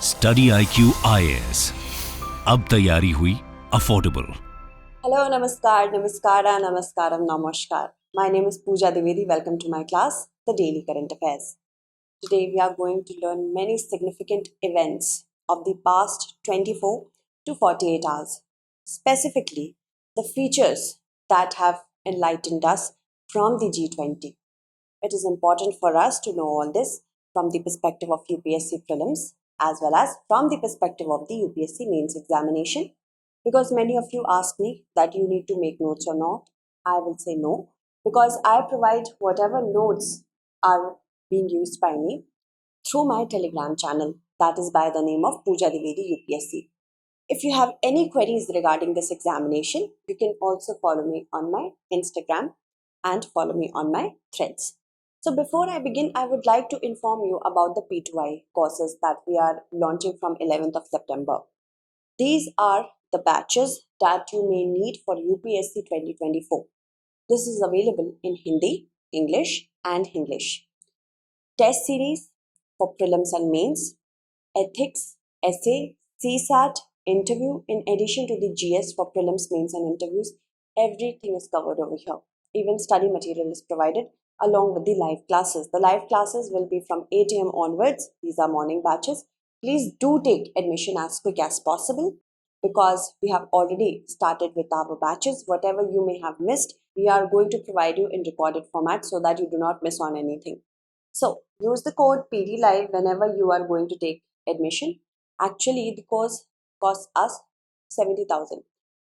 StudyIQ IAS। अब तैयारी हुई affordable. Hello, namaskar, namaskara, namaskaram, namaskar. My name is Pooja Divedi. Welcome to my class, The Daily Current Affairs. Today we are going to learn many significant events of the past 24 to 48 hours. Specifically, the features that have enlightened us from the G20. It is important for us to know all this from the perspective of UPSC Prelims as well as from the perspective of the UPSC Mains examination, because many of you ask me that you need to make notes or not. I will say no, because I provide whatever notes are being used by me through my Telegram channel, that is by the name of Pooja Divedi UPSC. If you have any queries regarding this examination, you can also follow me on my Instagram and follow me on my threads. So before I begin, I would like to inform you about the P2I courses that we are launching from 11th of September. These are the batches that you may need for UPSC 2024. This is available in Hindi, English and English. Test series for prelims and mains, ethics, essay, CSAT, interview, in addition to the GS for prelims, mains and interviews. Everything is covered over here. Even study material is provided along with the live classes. The live classes will be from 8 a.m. onwards. These are morning batches. Please do take admission as quick as possible, because we have already started with our batches. Whatever you may have missed, we are going to provide you in recorded format so that you do not miss on anything. So use the code PDLive whenever you are going to take admission. Actually, the course costs us 70,000.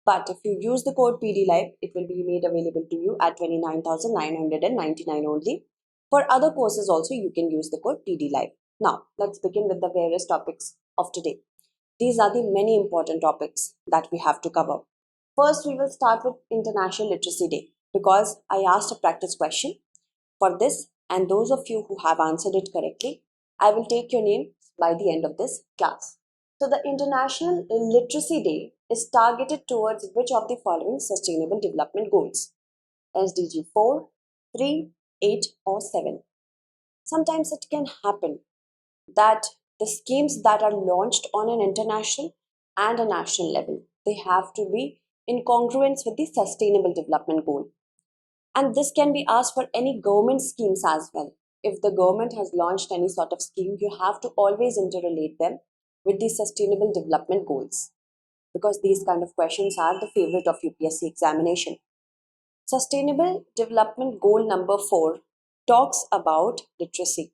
But if you use the code PDLive, it will be made available to you at 29,999 only. For other courses also, you can use the code PDLive. Now, let's begin with the various topics of today. These are the many important topics that we have to cover. First, we will start with International Literacy Day, because I asked a practice question. For this, and those of you who have answered it correctly, I will take your name by the end of this class. So the International Literacy Day is targeted towards which of the following Sustainable Development Goals? SDG 4, 3, 8 or 7. Sometimes it can happen that the schemes that are launched on an international and a national level, they have to be in congruence with the Sustainable Development Goal. And this can be asked for any government schemes as well. If the government has launched any sort of scheme, you have to always interrelate them with the Sustainable Development Goals, because these kind of questions are the favorite of UPSC examination. Sustainable Development Goal number 4 talks about literacy,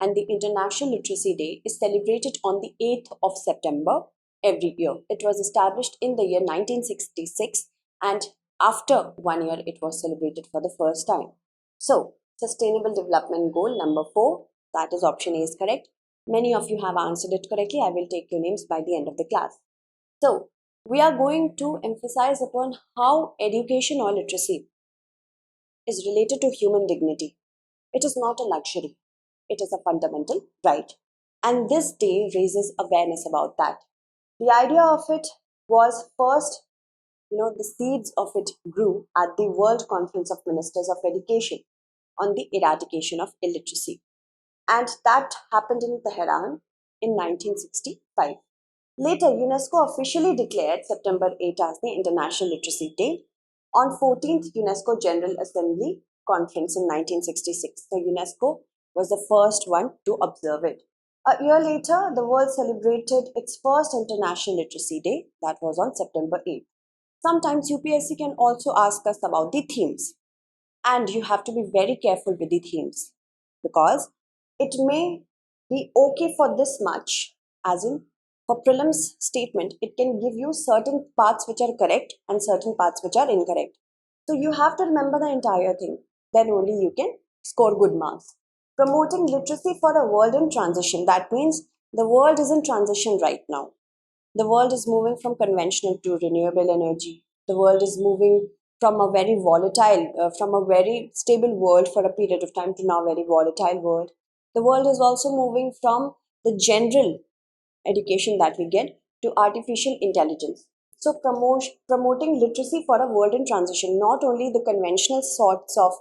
and the International Literacy Day is celebrated on the 8th of September every year. It was established in the year 1966, and after 1 year it was celebrated for the first time. So, Sustainable Development Goal number 4, that is option A, is correct. Many of you have answered it correctly. I will take your names by the end of the class. So, we are going to emphasize upon how education or literacy is related to human dignity. It is not a luxury. It is a fundamental right. And this day raises awareness about that. The idea of it was first, the seeds of it grew at the World Conference of Ministers of Education on the eradication of illiteracy. And that happened in Tehran in 1965. Later, UNESCO officially declared September 8 as the International Literacy Day on 14th UNESCO General Assembly Conference in 1966. So UNESCO was the first one to observe it. A year later, the world celebrated its first International Literacy Day, that was on September 8th. Sometimes UPSC can also ask us about the themes, and you have to be very careful with the themes, because it may be okay for this much, as in for prelims statement, it can give you certain parts which are correct and certain parts which are incorrect. So you have to remember the entire thing. Then only you can score good marks. Promoting literacy for a world in transition. That means the world is in transition right now. The world is moving from conventional to renewable energy. The world is moving from a very volatile, from a very stable world for a period of time to now very volatile world. The world is also moving from the general education that we get to artificial intelligence. So promoting literacy for a world in transition, not only the conventional sorts of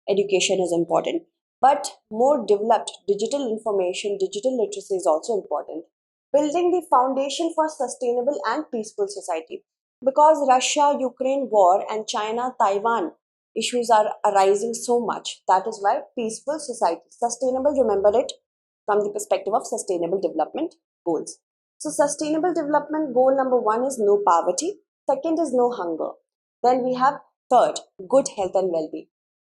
education is important, but more developed digital information, digital literacy is also important. building the foundation for sustainable and peaceful society. Because Russia Ukraine war and China Taiwan issues are arising so much, that is why peaceful society, sustainable, remember it from the perspective of sustainable development goals. So, sustainable development goal number one is no poverty, second is no hunger. Then we have third, good health and well being.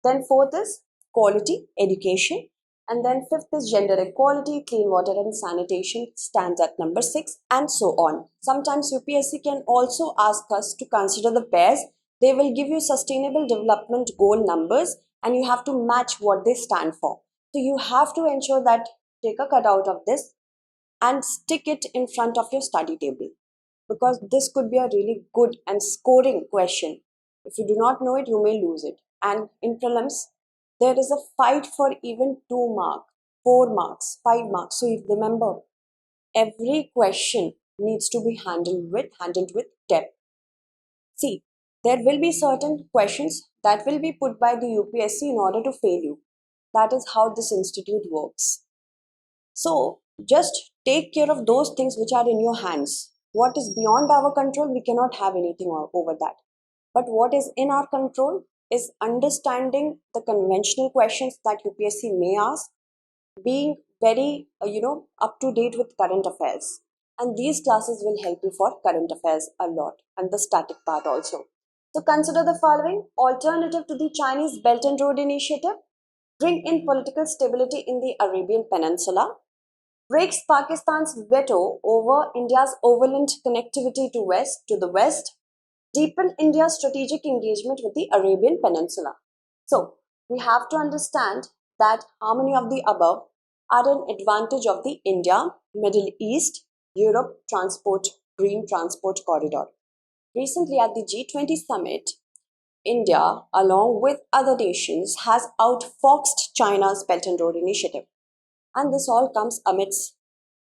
Then fourth is quality education. And then fifth is gender equality, clean water and sanitation stands at number six, and so on. Sometimes UPSC can also ask us to consider the pairs. They will give you sustainable development goal numbers and you have to match what they stand for. So you have to ensure that take a cutout of this and stick it in front of your study table, because this could be a really good and scoring question. If you do not know it, you may lose it. And in prelims, there is a fight for even 2 marks, 4 marks, 5 marks. So if remember, every question needs to be handled with depth. See, there will be certain questions that will be put by the UPSC in order to fail you. That is how this institute works. So just take care of those things which are in your hands. What is beyond our control, we cannot have anything over that. But what is in our control is understanding the conventional questions that UPSC may ask, being very, up to date with current affairs. And these classes will help you for current affairs a lot and the static part also. So consider the following alternative to the Chinese Belt and Road Initiative, bring in political stability in the Arabian Peninsula, breaks Pakistan's veto over India's overland connectivity to the west, deepen India's strategic engagement with the Arabian Peninsula. So, we have to understand that how many of the above are an advantage of the India, Middle East, Europe green transport corridor. Recently at the G20 summit, India, along with other nations, has outfoxed China's Belt and Road Initiative. And this all comes amidst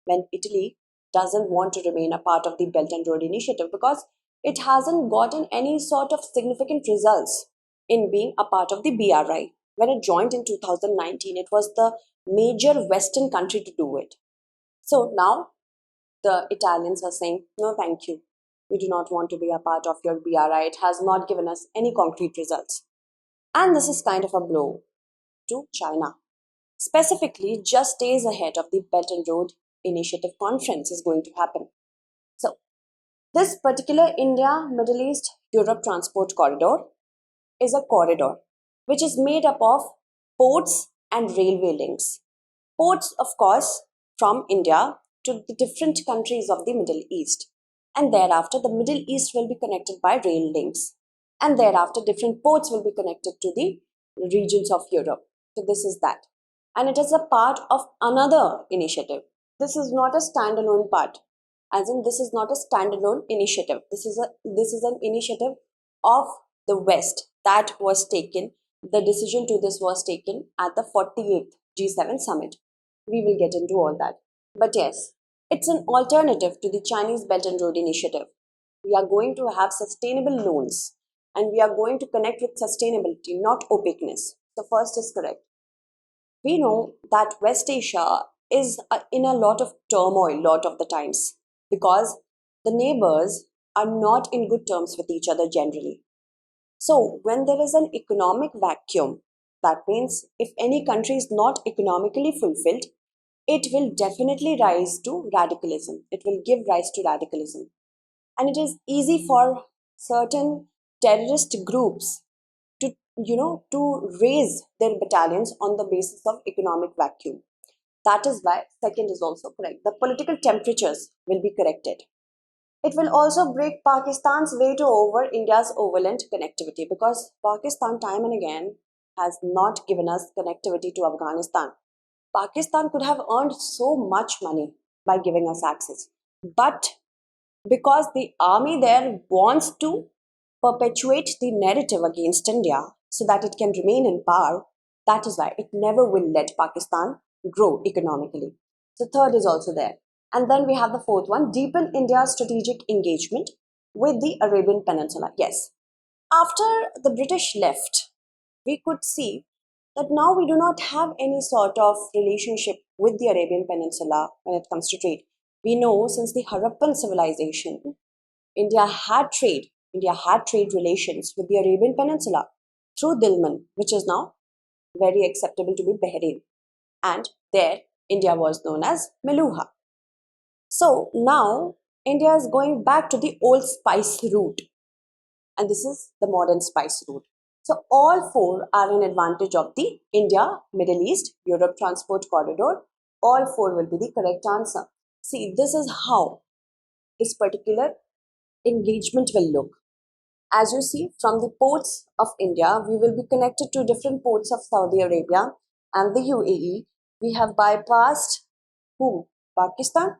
when Italy doesn't want to remain a part of the Belt and Road Initiative because it hasn't gotten any sort of significant results in being a part of the BRI. When it joined in 2019, it was the major Western country to do it. So now the Italians are saying, no, thank you. We do not want to be a part of your BRI. It has not given us any concrete results. And this is kind of a blow to China. Specifically, just days ahead of the Belt and Road Initiative conference is going to happen. So, this particular India, Middle East, Europe transport corridor is a corridor which is made up of ports and railway links. Ports, of course, from India to the different countries of the Middle East. And thereafter, the Middle East will be connected by rail links. And thereafter, different ports will be connected to the regions of Europe. So, this is that. And it is a part of another initiative. This is not a standalone part. As in, this is not a standalone initiative. This is an initiative of the West that was taken. The decision to this was taken at the 48th G7 summit. We will get into all that. But yes, it's an alternative to the Chinese Belt and Road Initiative. We are going to have sustainable loans and we are going to connect with sustainability, not opaqueness. The first is correct. We know that West Asia is in a lot of turmoil lot of the times because the neighbors are not in good terms with each other generally. So when there is an economic vacuum, that means if any country is not economically fulfilled, it will definitely rise to radicalism. It will give rise to radicalism. And it is easy for certain terrorist groups to raise their battalions on the basis of economic vacuum. That is why second is also correct. The political temperatures will be corrected. It will also break Pakistan's veto over India's overland connectivity because Pakistan time and again has not given us connectivity to Afghanistan. Pakistan could have earned so much money by giving us access. But because the army there wants to perpetuate the narrative against India so that it can remain in power, that is why it never will let Pakistan grow economically. So third is also there. And then we have the fourth one, deepen India's strategic engagement with the Arabian Peninsula. Yes. After the British left, we could see that now we do not have any sort of relationship with the Arabian Peninsula when it comes to trade. We know since the Harappan civilization, India had trade relations with the Arabian Peninsula through Dilmun, which is now very acceptable to be Bahrain. And there, India was known as Meluha. So now, India is going back to the old spice route, and this is the modern spice route. So all four are in advantage of the India, Middle East, Europe transport corridor. All four will be the correct answer. See, this is how this particular engagement will look. As you see, from the ports of India, we will be connected to different ports of Saudi Arabia and the UAE. We have bypassed whom? Pakistan.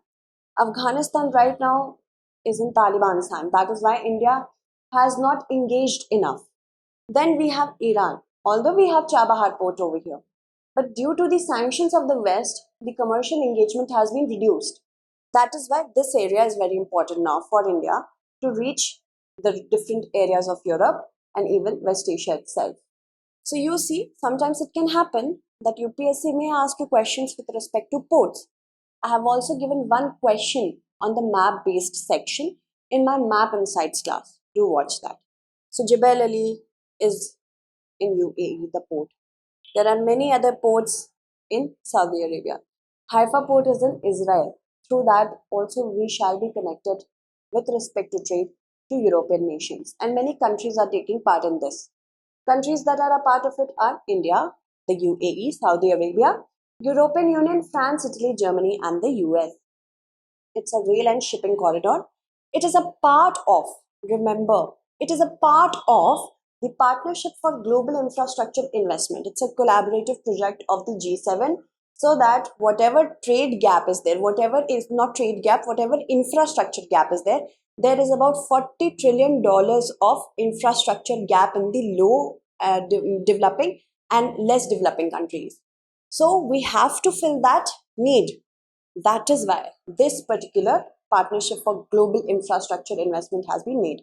Afghanistan right now is in Taliban's hand. That is why India has not engaged enough. Then we have Iran. Although we have Chabahar port over here, but due to the sanctions of the West, the commercial engagement has been reduced. That is why this area is very important now for India to reach the different areas of Europe and even West Asia itself. So you see, sometimes it can happen that UPSC may ask you questions with respect to ports. I have also given one question on the map based section in my Map Insights class. Do watch that. So Jebel Ali is in UAE, the port. There are many other ports in Saudi Arabia. Haifa port is in Israel. Through that, also we shall be connected with respect to trade to European nations, and many countries are taking part in this. Countries that are a part of it are India, the UAE, Saudi Arabia, European Union, France, Italy, Germany, and the US. It's a rail and shipping corridor. It is a part of, remember, it is a part of the Partnership for Global Infrastructure Investment. It's a collaborative project of the G7, so that whatever trade gap is there, whatever is not trade gap, whatever infrastructure gap is there, there is about $40 trillion of infrastructure gap in the low developing and less developing countries. So we have to fill that need. That is why this particular Partnership for Global Infrastructure Investment has been made.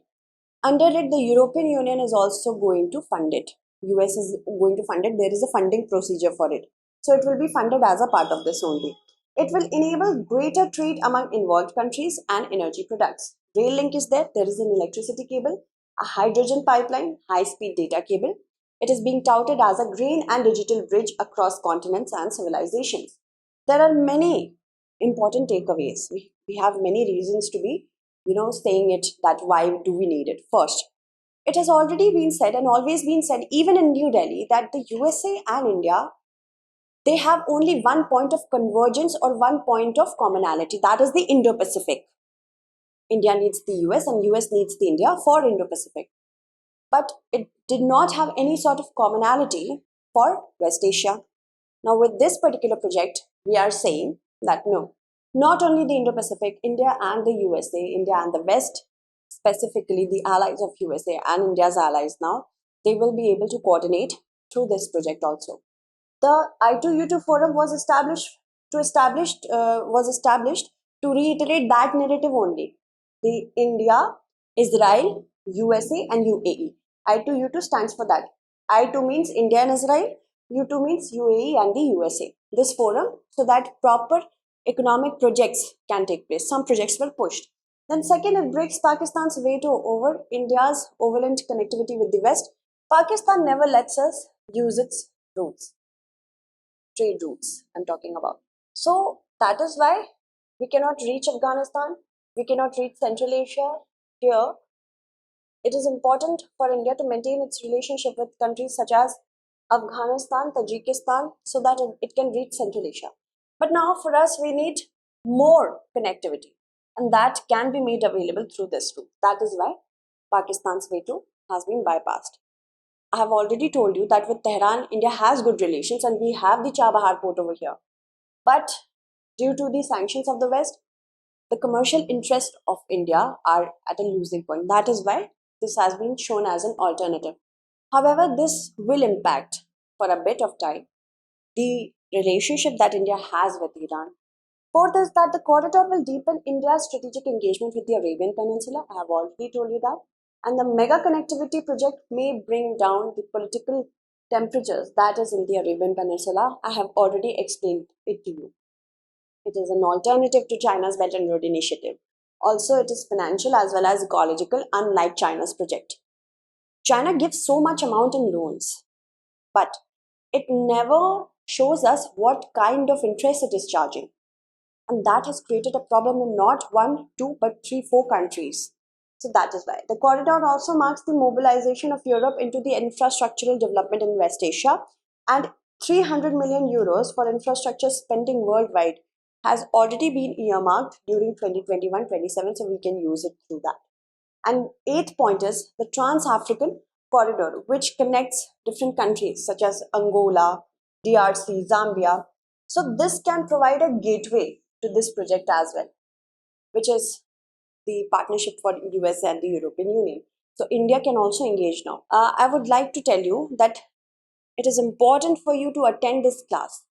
Under it, the European Union is also going to fund it. US is going to fund it. There is a funding procedure for it. So it will be funded as a part of this only. It will enable greater trade among involved countries and energy products. Rail link is there. There is an electricity cable, a hydrogen pipeline, high-speed data cable. It is being touted as a green and digital bridge across continents and civilizations. There are many important takeaways. We have many reasons to be, saying it, that why do we need it. First, it has already been said and always been said, even in New Delhi, that the USA and India, they have only one point of convergence or one point of commonality. That is the Indo-Pacific. India needs the US and US needs the India for Indo-Pacific. But it did not have any sort of commonality for West Asia. Now, with this particular project, we are saying that no, not only the Indo-Pacific, India and the USA, India and the West, specifically the allies of USA and India's allies now, they will be able to coordinate through this project also. The I2U2 forum was established to reiterate that narrative only. The India, Israel, USA, and UAE. I2U2 stands for that. I2 means India and Israel. U2 means UAE and the USA. This forum, so that proper economic projects can take place. Some projects were pushed. Then second, it breaks Pakistan's veto over India's overland connectivity with the West. Pakistan never lets us use its routes, trade routes I'm talking about. So that is why we cannot reach Afghanistan, we cannot reach Central Asia. Here, it is important for India to maintain its relationship with countries such as Afghanistan, Tajikistan, so that it can reach Central Asia. But now for us, we need more connectivity, and that can be made available through this route. That is why Pakistan's veto has been bypassed. I have already told you that with Tehran, India has good relations and we have the Chabahar port over here. But due to the sanctions of the West, the commercial interests of India are at a losing point. That is why this has been shown as an alternative. However, this will impact for a bit of time the relationship that India has with Iran. Fourth is that the corridor will deepen India's strategic engagement with the Arabian Peninsula. I have already told you that. And the mega connectivity project may bring down the political temperatures that is in the Arabian Peninsula. I have already explained it to you. It is an alternative to China's Belt and Road Initiative. Also, it is financial as well as ecological, unlike China's project. China gives so much amount in loans, but it never shows us what kind of interest it is charging. And that has created a problem in not one, two, but three, four countries. So that is why. The corridor also marks the mobilization of Europe into the infrastructural development in West Asia, and 300 million euros for infrastructure spending worldwide has already been earmarked during 2021-27, so we can use it through that. And eighth point is the Trans-African corridor, which connects different countries such as Angola, DRC, Zambia. So this can provide a gateway to this project as well, which is the partnership for US and the European Union. So India can also engage now. I would like to tell you that it is important for you to attend this class.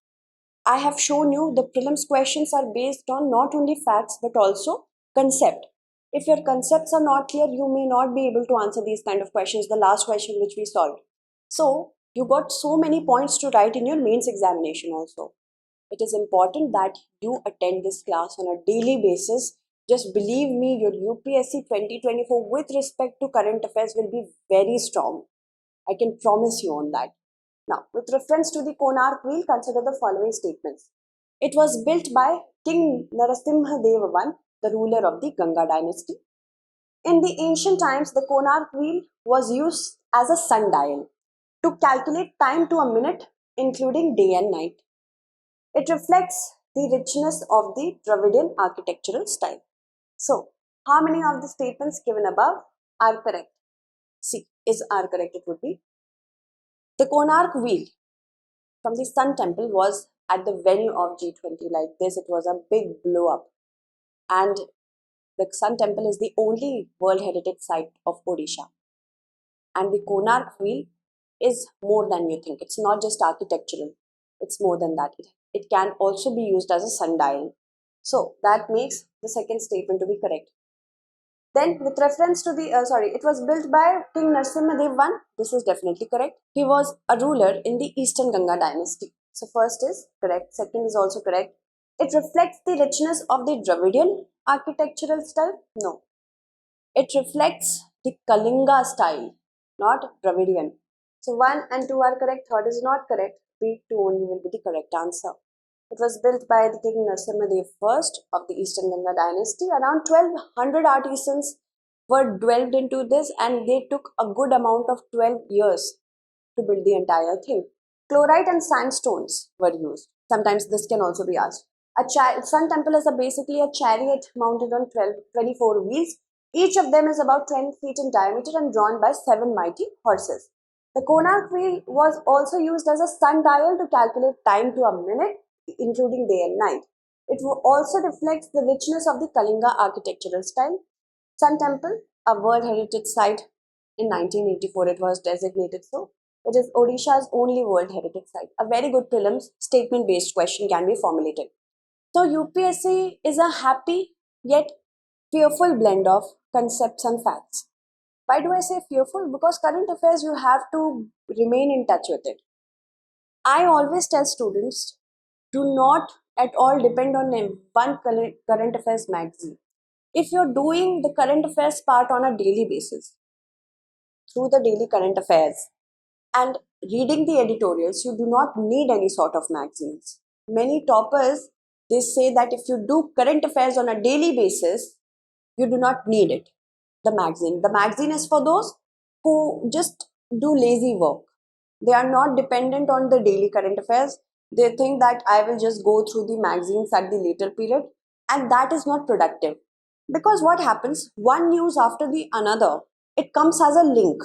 I have shown you the prelims questions are based on not only facts but also concept. If your concepts are not clear, you may not be able to answer these kind of questions, the last question which we solved. So you got so many points to write in your mains examination also. It is important that you attend this class on a daily basis. Just believe me, your UPSC 2024 with respect to current affairs will be very strong. I can promise you on that. Now, with reference to the Konark wheel, consider the following statements. It was built by King Narasimha Deva I, the ruler of the Ganga dynasty. In the ancient times, the Konark wheel was used as a sundial to calculate time to a minute, including day and night. It reflects the richness of the Dravidian architectural style. So, how many of the statements given above are correct? C are correct. It would be the Konark wheel from the Sun Temple was at the venue of G20 like this. It was a big blow up. And the Sun Temple is the only World Heritage Site of Odisha. And the Konark wheel is more than you think. It's not just architectural. It's more than that. It can also be used as a sundial. So that makes the second statement to be correct. Then with reference to the, it was built by King Narasimhadev I. This is definitely correct. He was a ruler in the Eastern Ganga dynasty. So first is correct. Second is also correct. It reflects the richness of the Dravidian architectural style. No. It reflects the Kalinga style, not Dravidian. So 1 and 2 are correct. Third is not correct. B, 2 only will be the correct answer. It was built by the King Narasimhadev I of the Eastern Ganga dynasty. Around 1200 artisans were dwelled into this, and they took a good amount of 12 years to build the entire thing. Chlorite and sandstones were used. Sometimes this can also be asked. Sun Temple is basically a chariot mounted on 24 wheels. Each of them is about 10 feet in diameter and drawn by 7 mighty horses. The Konark wheel was also used as a sundial to calculate time to a minute, including day and night. It also reflects the richness of the Kalinga architectural style. Sun Temple, a World Heritage Site in 1984, it was designated so. It is Odisha's only World Heritage Site. A very good prelims statement-based question can be formulated. So UPSC is a happy yet fearful blend of concepts and facts. Why do I say fearful? Because current affairs, you have to remain in touch with it. I always tell students, do not at all depend on one current affairs magazine. If you're doing the current affairs part on a daily basis, through the daily current affairs, and reading the editorials, you do not need any sort of magazines. Many toppers, they say that if you do current affairs on a daily basis, you do not need it, the magazine. The magazine is for those who just do lazy work. They are not dependent on the daily current affairs. They think that I will just go through the magazines at the later period, and that is not productive. Because what happens, one news after the another, it comes as a link.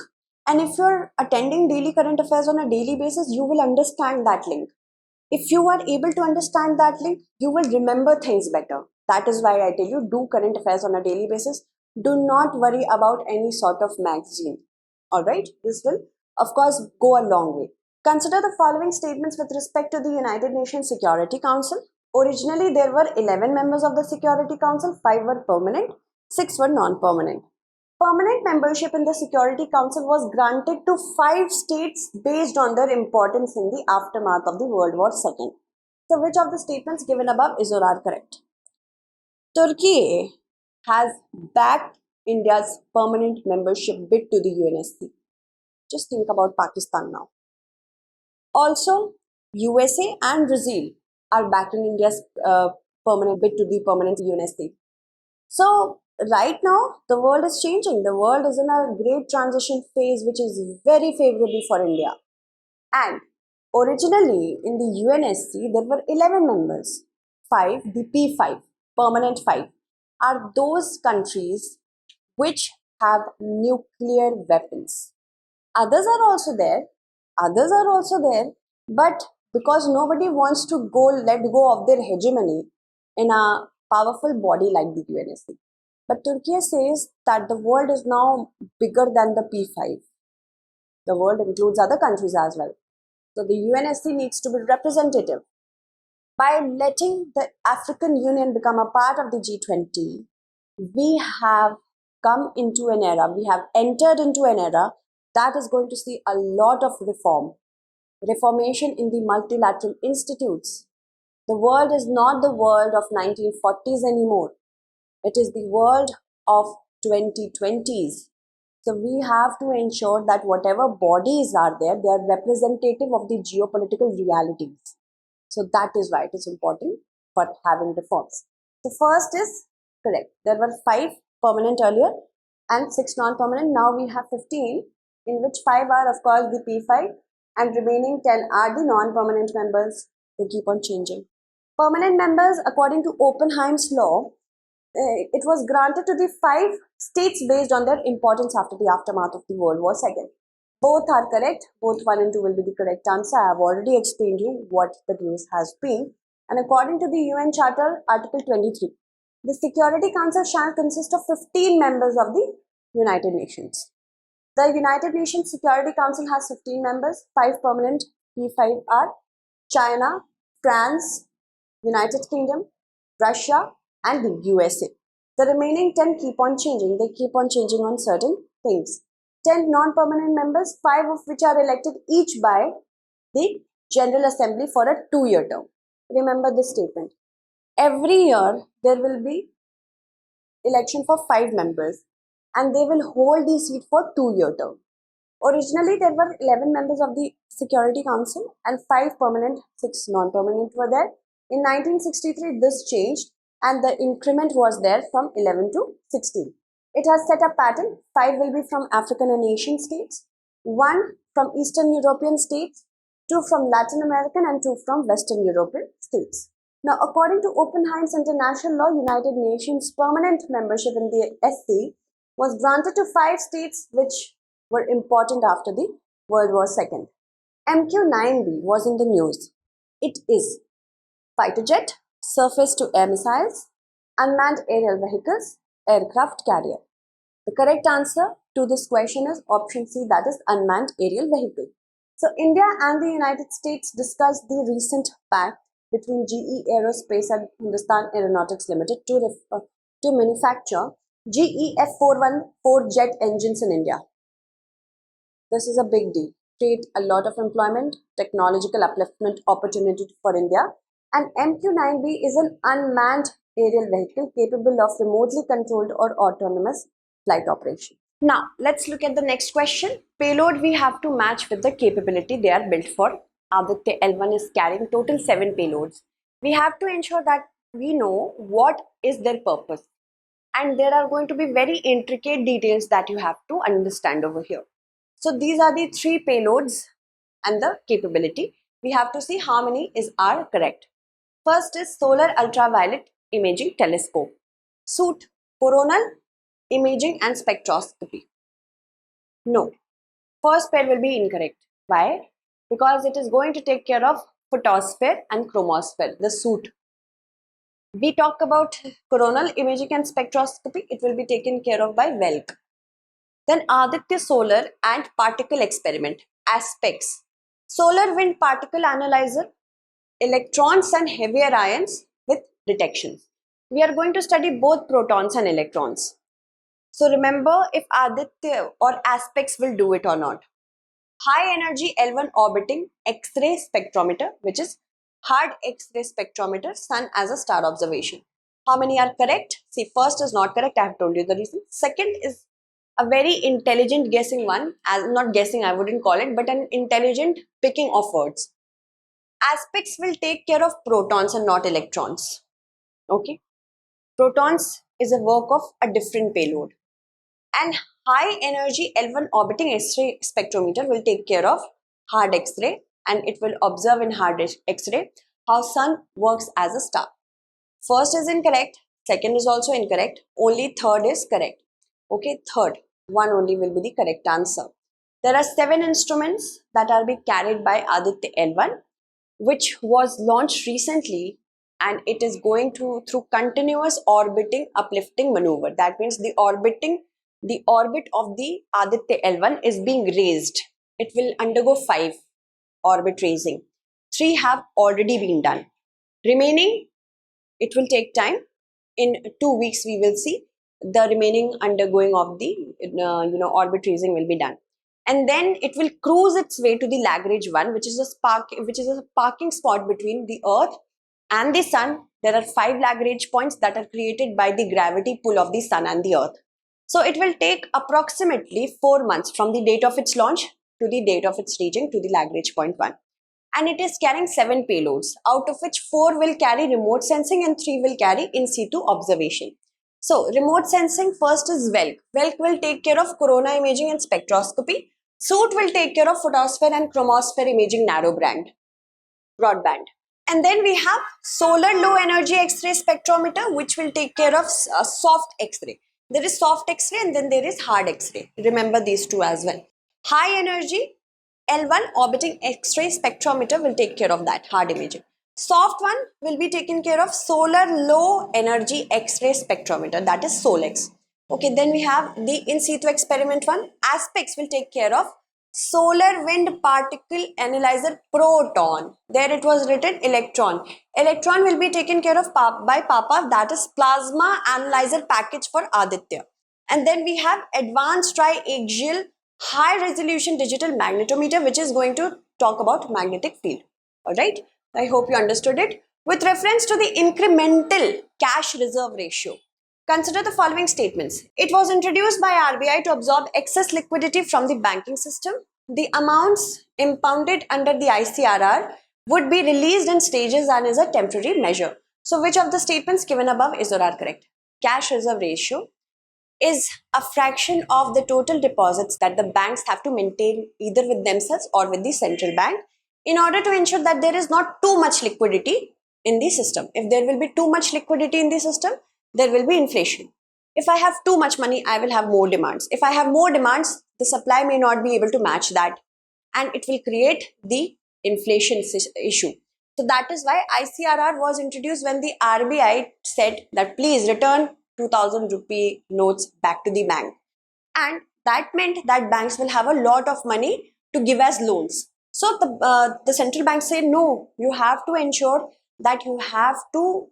And if you're attending daily current affairs on a daily basis, you will understand that link. If you are able to understand that link, you will remember things better. That is why I tell you, do current affairs on a daily basis. Do not worry about any sort of magazine. Alright, this will of course go a long way. Consider the following statements with respect to the United Nations Security Council. Originally, there were 11 members of the Security Council, 5 were permanent, 6 were non-permanent. Permanent membership in the Security Council was granted to 5 states based on their importance in the aftermath of the World War II. So which of the statements given above is or are correct? Turkey has backed India's permanent membership bid to the UNSC. Just think about Pakistan now. Also, USA and Brazil are backing India's permanent bid to the permanent UNSC. So right now, the world is changing. The world is in a great transition phase, which is very favorable for India. And originally in the UNSC, there were 11 members. 5, the P5, permanent 5, are those countries which have nuclear weapons. Others are also there. Others are also there. But because nobody wants to let go of their hegemony in a powerful body like the UNSC. But Turkey says that the world is now bigger than the P5. The world includes other countries as well. So the UNSC needs to be representative. By letting the African Union become a part of the G20, we have come into an era, we have entered into an era that is going to see a lot of reformation in the multilateral institutes. The world is not the world of 1940s anymore. It is the world of 2020s. So we have to ensure that whatever bodies are there, they are representative of the geopolitical realities. So that is why it is important for having reforms. The first is correct. There were 5 permanent earlier and 6 non-permanent. Now we have 15, in which 5 are of course the P5 and remaining 10 are the non-permanent members. They keep on changing. Permanent members, according to Oppenheim's law, it was granted to the 5 states based on their importance after the aftermath of the World War II. Both are correct. Both 1 and 2 will be the correct answer. I have already explained you what the news has been. And according to the UN Charter, Article 23, the Security Council shall consist of 15 members of the United Nations. The United Nations Security Council has 15 members. 5 permanent, P5 are China, France, United Kingdom, Russia, and the USA. The remaining 10 keep on changing. They keep on changing on certain things. 10 non-permanent members, 5 of which are elected each by the General Assembly for a 2-year term. Remember this statement. Every year there will be election for 5 members and they will hold the seat for 2-year term. Originally there were 11 members of the Security Council and 5 permanent, 6 non-permanent were there. In 1963 this changed and the increment was there from 11 to 16. It has set a pattern. 5 will be from African and Asian states, 1 from Eastern European states, 2 from Latin American and 2 from Western European states. Now, according to Oppenheim's international law, United Nations permanent membership in the SC was granted to 5 states which were important after the World War II. MQ-9B was in the news. It is fighter jet, surface-to-air missiles, unmanned aerial vehicles, aircraft carrier. The correct answer to this question is option C, that is unmanned aerial vehicle. So India and the United States discussed the recent pact between GE Aerospace and Hindustan Aeronautics Limited to manufacture GE F414 jet engines in India. This is a big deal. Create a lot of employment, technological upliftment opportunity for India. And MQ-9B is an unmanned aerial vehicle capable of remotely controlled or autonomous flight operation. Now, let's look at the next question. Payload we have to match with the capability they are built for. Aditya L1 is carrying total 7 payloads. We have to ensure that we know what is their purpose. And there are going to be very intricate details that you have to understand over here. So these are the 3 payloads and the capability. We have to see how many are correct. First is Solar Ultraviolet Imaging Telescope. Suit Coronal Imaging and Spectroscopy. No. First pair will be incorrect. Why? Because it is going to take care of photosphere and chromosphere, the suit. We talk about coronal imaging and spectroscopy. It will be taken care of by WELC. Then Aditya Solar and Particle Experiment. Aspects. Solar Wind Particle Analyzer. Electrons and heavier ions with detections. We are going to study both protons and electrons. So remember if Aditya or Aspects will do it or not. High energy L1 orbiting X-ray spectrometer, which is hard X-ray spectrometer, sun as a star observation. How many are correct? See, first is not correct. I have told you the reason. Second is a very intelligent guessing one, as not guessing, I wouldn't call it, but an intelligent picking of words. Aspects will take care of protons and not electrons. Okay. Protons is a work of a different payload. And high energy L1 orbiting X-ray spectrometer will take care of hard X-ray, and it will observe in hard X-ray how sun works as a star. First is incorrect, second is also incorrect, only third is correct. Okay, third one only will be the correct answer. There are 7 instruments that are being carried by Aditya L1, which was launched recently, and it is going through continuous orbiting uplifting maneuver. That means the orbit of the Aditya L1 is being raised. It will undergo 5 orbit raising. 3 have already been done. Remaining, it will take time. In 2 weeks, we will see the remaining undergoing of the orbit raising will be done. And then it will cruise its way to the Lagrange one, which is a parking spot between the Earth and the Sun. There are 5 Lagrange points that are created by the gravity pull of the Sun and the Earth. So it will take approximately 4 months from the date of its launch to the date of its reaching to the Lagrange point 1. And it is carrying 7 payloads, out of which 4 will carry remote sensing and 3 will carry in situ observation. So remote sensing, first is WELK. WELK will take care of corona imaging and spectroscopy. SUIT will take care of photosphere and chromosphere imaging broadband. And then we have solar low energy X-ray spectrometer, which will take care of soft X-ray. There is soft X-ray and then there is hard X-ray. Remember these two as well. High energy L1 orbiting X-ray spectrometer will take care of that hard imaging. Soft one will be taken care of solar low energy X-ray spectrometer, that is SOLEX. Okay, then we have the in situ experiment one. Aspects will take care of solar wind particle analyzer proton. There it was written electron. Electron will be taken care of by Papa, that is plasma analyzer package for Aditya. And then we have advanced triaxial high resolution digital magnetometer, which is going to talk about magnetic field. Alright, I hope you understood it. With reference to the incremental cash reserve ratio, consider the following statements. It was introduced by RBI to absorb excess liquidity from the banking system. The amounts impounded under the ICRR would be released in stages and is a temporary measure. So which of the statements given above is or are correct? Cash reserve ratio is a fraction of the total deposits that the banks have to maintain either with themselves or with the central bank in order to ensure that there is not too much liquidity in the system. If there will be too much liquidity in the system, there will be inflation. If I have too much money, I will have more demands. If I have more demands, the supply may not be able to match that, and it will create the inflation issue. So that is why ICRR was introduced when the RBI said that please return 2000 rupee notes back to the bank. And that meant that banks will have a lot of money to give as loans. So the central bank said, no, you have to ensure that you have to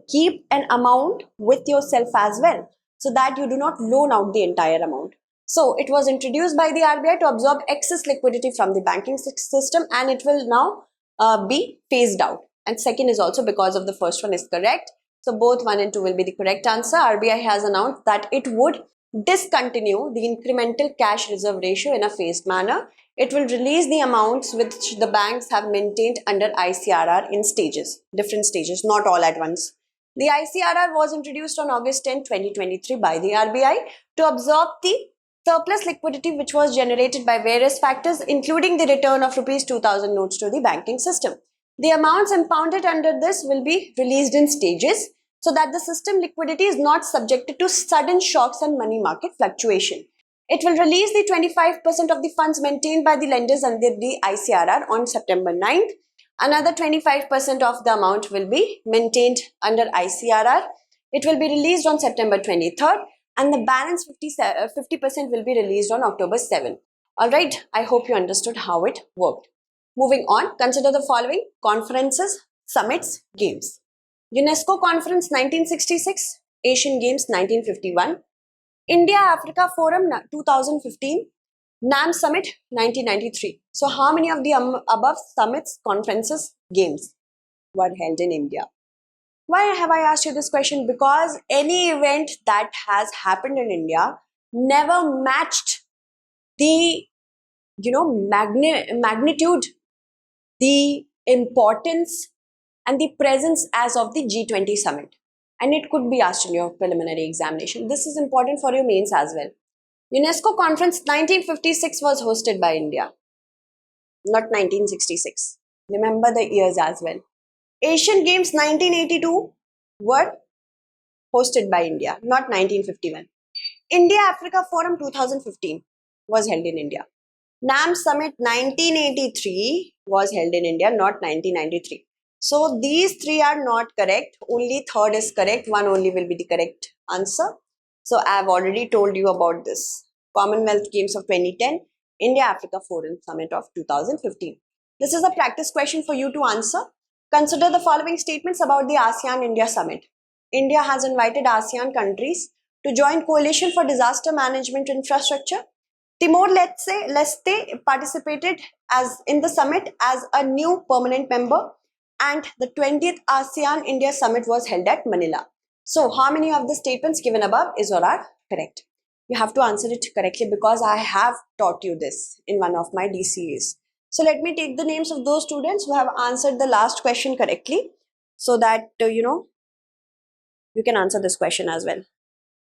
keep an amount with yourself as well, so that you do not loan out the entire amount. So it was introduced by the RBI to absorb excess liquidity from the banking system, and it will now be phased out. And second is also because of the first one is correct. So both 1 and 2 will be the correct answer. RBI has announced that it would discontinue the incremental cash reserve ratio in a phased manner. It will release the amounts which the banks have maintained under ICRR in stages, different stages, not all at once. The ICRR was introduced on August 10, 2023 by the RBI to absorb the surplus liquidity which was generated by various factors, including the return of rupees 2000 notes to the banking system. The amounts impounded under this will be released in stages so that the system liquidity is not subjected to sudden shocks and money market fluctuation. It will release the 25% of the funds maintained by the lenders under the ICRR on September 9th. Another 25% of the amount will be maintained under ICRR. It will be released on September 23rd, and the balance 50% will be released on October 7th. Alright, I hope you understood how it worked. Moving on, consider the following: conferences, summits, games. UNESCO Conference 1966, Asian Games 1951, India-Africa Forum 2015, NAM Summit 1993. So how many of the above summits, conferences, games were held in India. Why have I asked you this question? Because any event that has happened in India never matched the magnitude, the importance, and the presence as of the G20 summit. And it could be asked in your preliminary examination. This is important for your mains as well. UNESCO Conference 1956 was hosted by India, not 1966. Remember the years as well. Asian Games 1982 were hosted by India, not 1951. India Africa Forum 2015 was held in India. NAM Summit 1983 was held in India, not 1993. So these three are not correct. Only third is correct. One only will be the correct answer. So I have already told you about this. Commonwealth Games of 2010, India Africa Forum Summit of 2015. This is a practice question for you to answer. Consider the following statements about the ASEAN India Summit. India has invited ASEAN countries to join Coalition for Disaster Management Infrastructure. Timor-Leste participated as in the summit as a new permanent member, and the 20th ASEAN India Summit was held at Manila. So, how many of the statements given above is or are correct? You have to answer it correctly because I have taught you this in one of my DCAs. So, let me take the names of those students who have answered the last question correctly so that you can answer this question as well.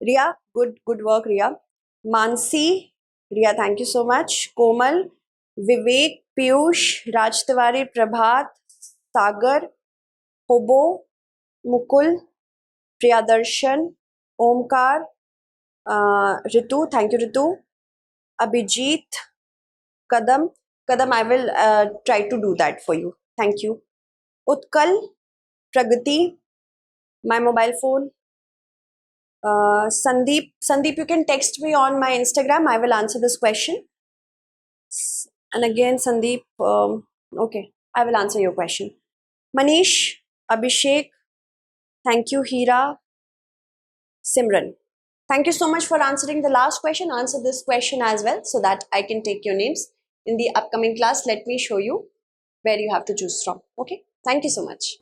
Ria, good work, Ria. Mansi, Ria, thank you so much. Komal, Vivek, Piyush, Raj Tiwari, Prabhat, Sagar, Hobo, Mukul, Priyadarshan, Omkar, Ritu, thank you, Ritu. Abhijit, Kadam, I will try to do that for you. Thank you. Utkal, Pragati, my mobile phone. Sandeep, you can text me on my Instagram. I will answer this question. And again, Sandeep, okay, I will answer your question. Manish, Abhishek, thank you, Hira, Simran. Thank you so much for answering the last question. Answer this question as well so that I can take your names. In the upcoming class, let me show you where you have to choose from. Okay, thank you so much.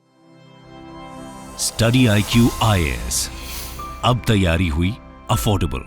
StudyIQ IAS. अब तैयारी हुई affordable.